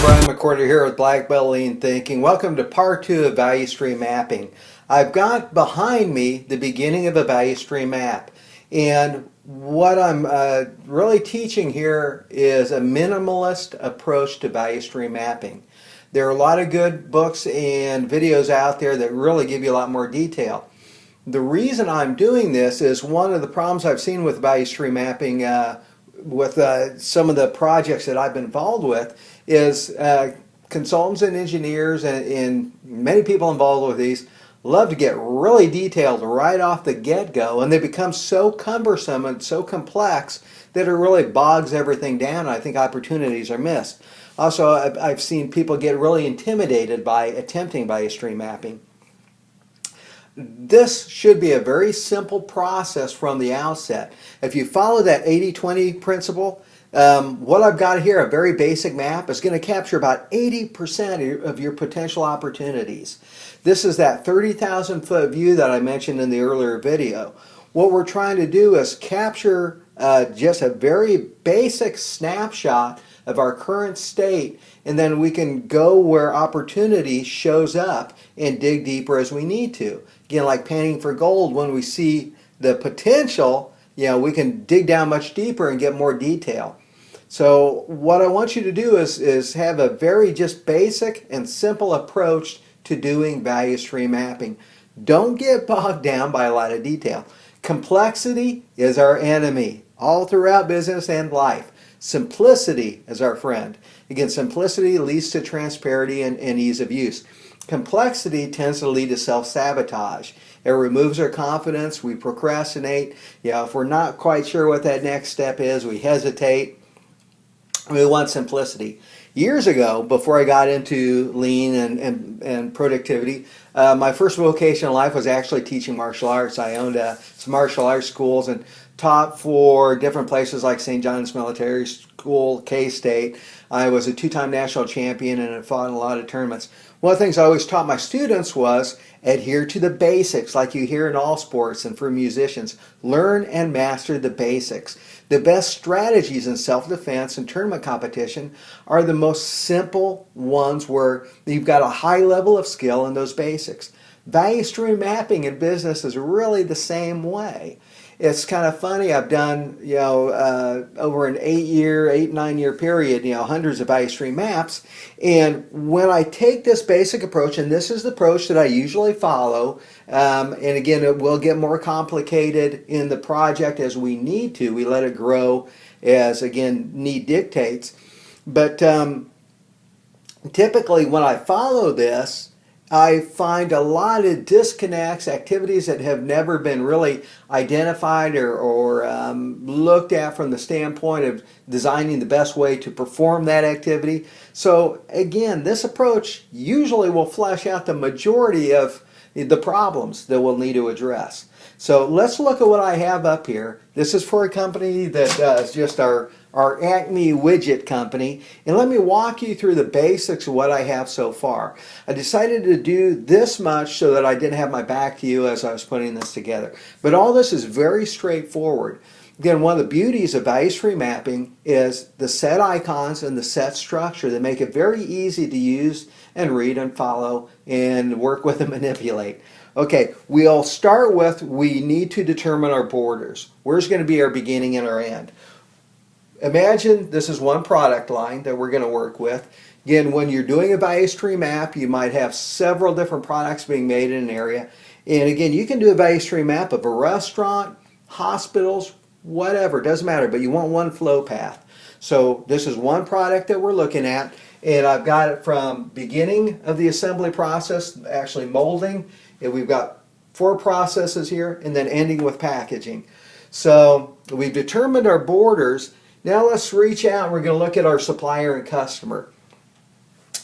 Bryan McWhorter here with Black Belt Lean Thinking. Welcome to part 2 of value stream mapping. I've got behind me the beginning of a value stream map, and what I'm really teaching here is a minimalist approach to value stream mapping. There are a lot of good books and videos out there that really give you a lot more detail. The reason I'm doing this is one of the problems I've seen with value stream mapping with some of the projects that I've been involved with is consultants and engineers and many people involved with these love to get really detailed right off the get-go, and they become so cumbersome and so complex that it really bogs everything down. I think opportunities are missed. Also, I've seen people get really intimidated by attempting value stream mapping. This should be a very simple process from the outset. If you follow that 80-20 principle, what I've got here, a very basic map, is going to capture about 80% of your potential opportunities. This is that 30,000 foot view that I mentioned in the earlier video. What we're trying to do is capture just a very basic snapshot of our current state, and then we can go where opportunity shows up and dig deeper as we need to. Again, like panning for gold, when we see the potential, we can dig down much deeper and get more detail. So what I want you to do is have a very just basic and simple approach to doing value stream mapping. Don't get bogged down by a lot of detail. Complexity is our enemy all throughout business and life. Simplicity is our friend. Again, simplicity leads to transparency and ease of use. Complexity tends to lead to self-sabotage. It removes our confidence. We procrastinate. If we're not quite sure what that next step is, we hesitate. We want simplicity. Years ago, before I got into lean and productivity, my first vocation in life was actually teaching martial arts. I owned some martial arts schools and taught for different places like St. John's Military School, K-State. I was a 2-time national champion and had fought in a lot of tournaments. One of the things I always taught my students was adhere to the basics, like you hear in all sports and for musicians. Learn and master the basics. The best strategies in self-defense and tournament competition are the most simple ones where you've got a high level of skill in those basics. Value stream mapping in business is really the same way. It's kind of funny. I've done, over an 9-year period, hundreds of value stream maps. And when I take this basic approach, and this is the approach that I usually follow, and again, it will get more complicated in the project as we need to. We let it grow as, again, need dictates. But typically when I follow this, I find a lot of disconnects, activities that have never been really identified or looked at from the standpoint of designing the best way to perform that activity. So again, this approach usually will flesh out the majority of the problems that we'll need to address. So let's look at what I have up here. This is for a company that is just our Acme widget company, and let me walk you through the basics of what I have so far. I decided to do this much so that I didn't have my back to you as I was putting this together. But all this is very straightforward. Again, one of the beauties of value stream mapping is the set icons and the set structure that make it very easy to use and read and follow and work with and manipulate. Okay, we'll start with, we need to determine our borders. Where's going to be our beginning and our end? Imagine this is one product line that we're going to work with. Again, when you're doing a value stream map, you might have several different products being made in an area. And again, you can do a value stream map of a restaurant, hospitals, whatever, doesn't matter, but you want one flow path. So this is one product that we're looking at, and I've got it from beginning of the assembly process, actually molding, and we've got 4 processes here, and then ending with packaging. So we've determined our borders. Now let's reach out and we're going to look at our supplier and customer.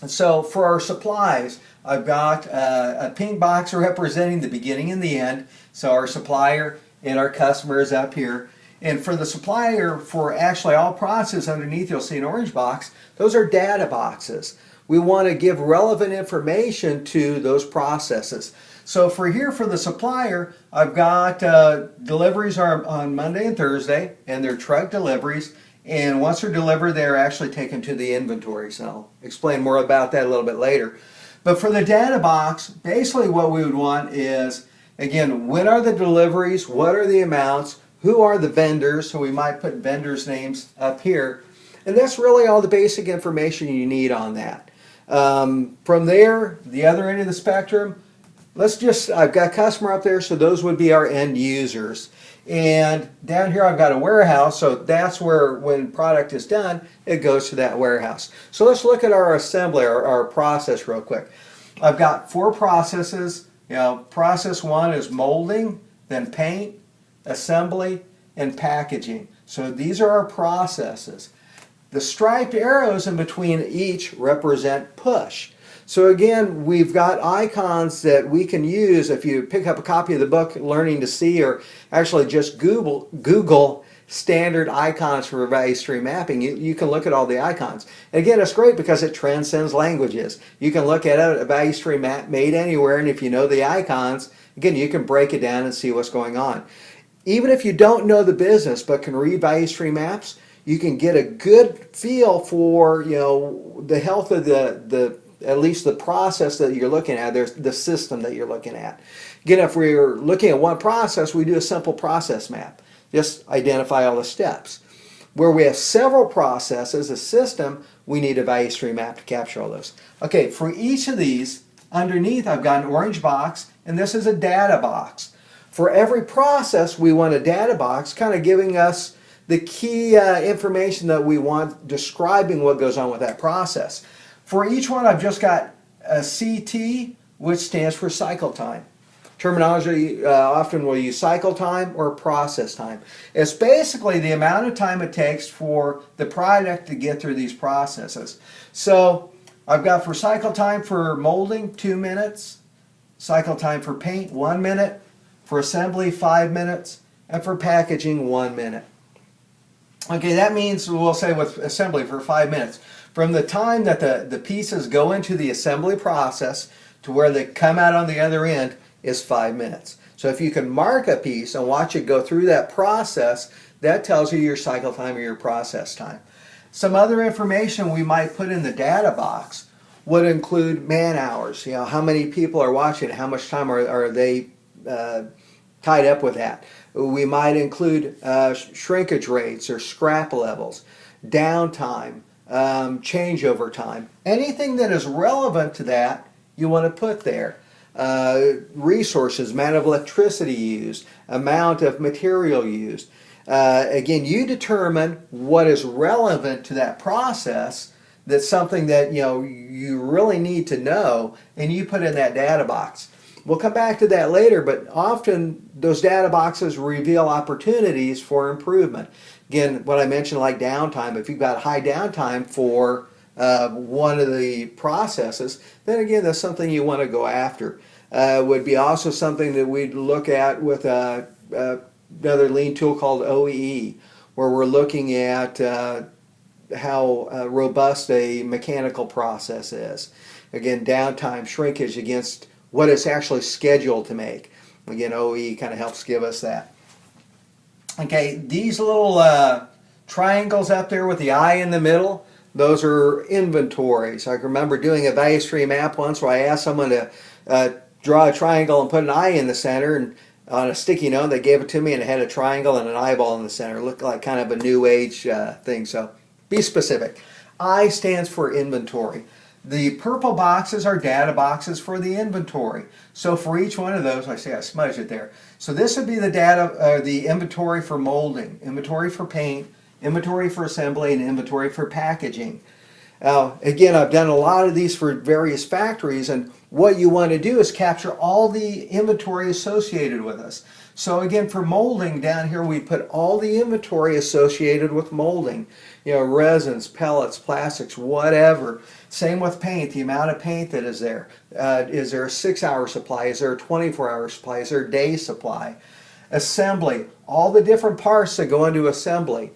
And so for our supplies, I've got a pink box representing the beginning and the end. So our supplier and our customer is up here. And for the supplier, for actually all processes underneath, you'll see an orange box. Those are data boxes. We want to give relevant information to those processes. So for here for the supplier, I've got deliveries are on Monday and Thursday, and they're truck deliveries. And once they're delivered, they're actually taken to the inventory. So I'll explain more about that a little bit later. But for the data box, basically what we would want is, again, when are the deliveries? What are the amounts? Who are the vendors? So we might put vendors' names up here. And that's really all the basic information you need on that. From there, the other end of the spectrum, I've got customer up there, so those would be our end users. And down here I've got a warehouse, so that's where when product is done, it goes to that warehouse. So let's look at our assembly, our process real quick. I've got 4 processes. Process 1 is molding, then paint, assembly, and packaging. So these are our processes. The striped arrows in between each represent push. So again, we've got icons that we can use. If you pick up a copy of the book, Learning to See, or actually just Google standard icons for value stream mapping, you can look at all the icons. And again, it's great because it transcends languages. You can look at a value stream map made anywhere, and if you know the icons, again, you can break it down and see what's going on. Even if you don't know the business but can read value stream maps, you can get a good feel for the health of at least the process that you're looking at. There's the system that you're looking at. Again, if we're looking at one process, we do a simple process map. Just identify all the steps. Where we have several processes, a system, we need a value stream map to capture all those. Okay, for each of these, underneath I've got an orange box, and this is a data box. For every process, we want a data box kind of giving us the key information that we want, describing what goes on with that process. For each one, I've just got a CT, which stands for cycle time. Terminology, often we'll use cycle time or process time. It's basically the amount of time it takes for the product to get through these processes. So I've got for cycle time for molding, 2 minutes. Cycle time for paint, 1 minute. For assembly, 5 minutes. And for packaging, 1 minute. Okay, that means we'll say with assembly for 5 minutes. From the time that the pieces go into the assembly process to where they come out on the other end is 5 minutes. So if you can mark a piece and watch it go through that process, that tells you your cycle time or your process time. Some other information we might put in the data box would include man hours. How many people are watching, how much time are they tied up with that. We might include shrinkage rates or scrap levels, downtime, changeover time. Anything that is relevant to that, you want to put there. Resources, amount of electricity used, amount of material used. Again, you determine what is relevant to that process. That's something that you really need to know, and you put in that data box. We'll come back to that later, but often those data boxes reveal opportunities for improvement. Again, what I mentioned like downtime, if you've got high downtime for one of the processes, then again, that's something you want to go after. Would be also something that we'd look at with another lean tool called OEE, where we're looking at how robust a mechanical process is. Again, downtime, shrinkage against what it's actually scheduled to make. Again, OEE kind of helps give us that. Okay, these little triangles up there with the eye in the middle, those are inventories. I remember doing a value stream map once where I asked someone to draw a triangle and put an eye in the center, and on a sticky note they gave it to me and it had a triangle and an eyeball in the center. It looked like kind of a new age thing, so be specific. I stands for inventory. The purple boxes are data boxes for the inventory. So for each one of those, I smudged it there. So this would be the the inventory for molding, inventory for paint, inventory for assembly, and inventory for packaging. Again, I've done a lot of these for various factories, and what you want to do is capture all the inventory associated with us. So again, for molding, down here we put all the inventory associated with molding. Resins, pellets, plastics, whatever. Same with paint, the amount of paint that is there. Is there a 6-hour supply? Is there a 24-hour supply? Is there a day supply? Assembly, all the different parts that go into assembly.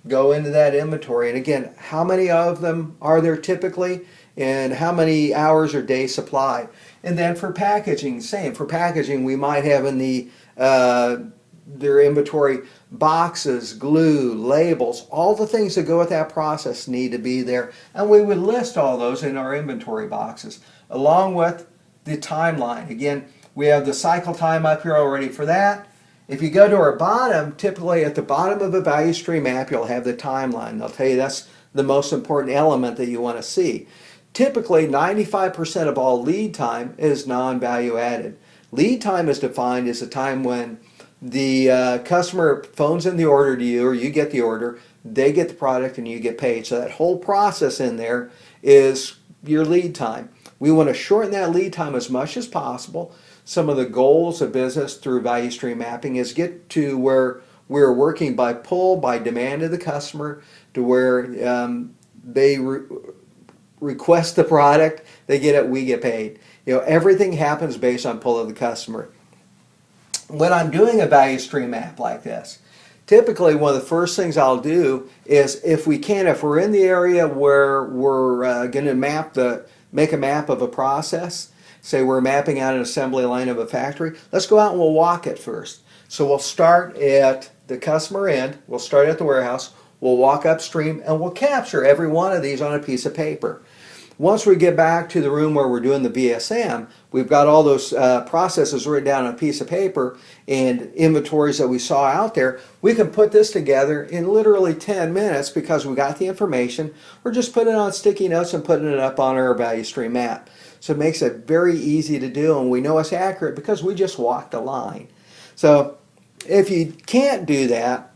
go into that inventory. And again, how many of them are there typically, and how many hours or day supply? And then for packaging, same. For packaging, we might have in their inventory boxes, glue, labels, all the things that go with that process need to be there. And we would list all those in our inventory boxes, along with the timeline. Again, we have the cycle time up here already for that. If you go to our bottom, typically at the bottom of a value stream map, you'll have the timeline. They'll tell you that's the most important element that you want to see. Typically, 95% of all lead time is non-value added. Lead time is defined as the time when the customer phones in the order to you, or you get the order, they get the product, and you get paid. So that whole process in there is your lead time. We want to shorten that lead time as much as possible. Some of the goals of business through value stream mapping is get to where we're working by pull, by demand of the customer, to where they request the product, they get it, we get paid. Everything happens based on pull of the customer. When I'm doing a value stream map like this, typically one of the first things I'll do is, if we're in the area where we're going to make a map of a process, say we're mapping out an assembly line of a factory, let's go out and we'll walk it first. So we'll start at the customer end, we'll start at the warehouse, we'll walk upstream, and we'll capture every one of these on a piece of paper. Once we get back to the room where we're doing the BSM, we've got all those processes written down on a piece of paper and inventories that we saw out there. We can put this together in literally 10 minutes because we got the information. We're just putting it on sticky notes and putting it up on our value stream map. So it makes it very easy to do, and we know it's accurate because we just walked the line. So if you can't do that,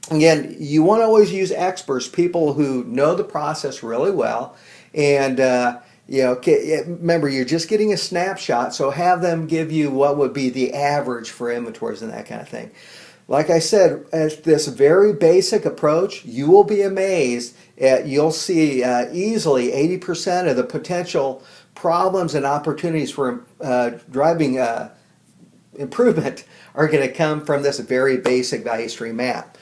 again, you want to always use experts, people who know the process really well. And remember, you're just getting a snapshot, so have them give you what would be the average for inventories and that kind of thing. Like I said, at this very basic approach, you will be amazed you'll see easily 80% of the potential problems and opportunities for driving improvement are going to come from this very basic value stream map.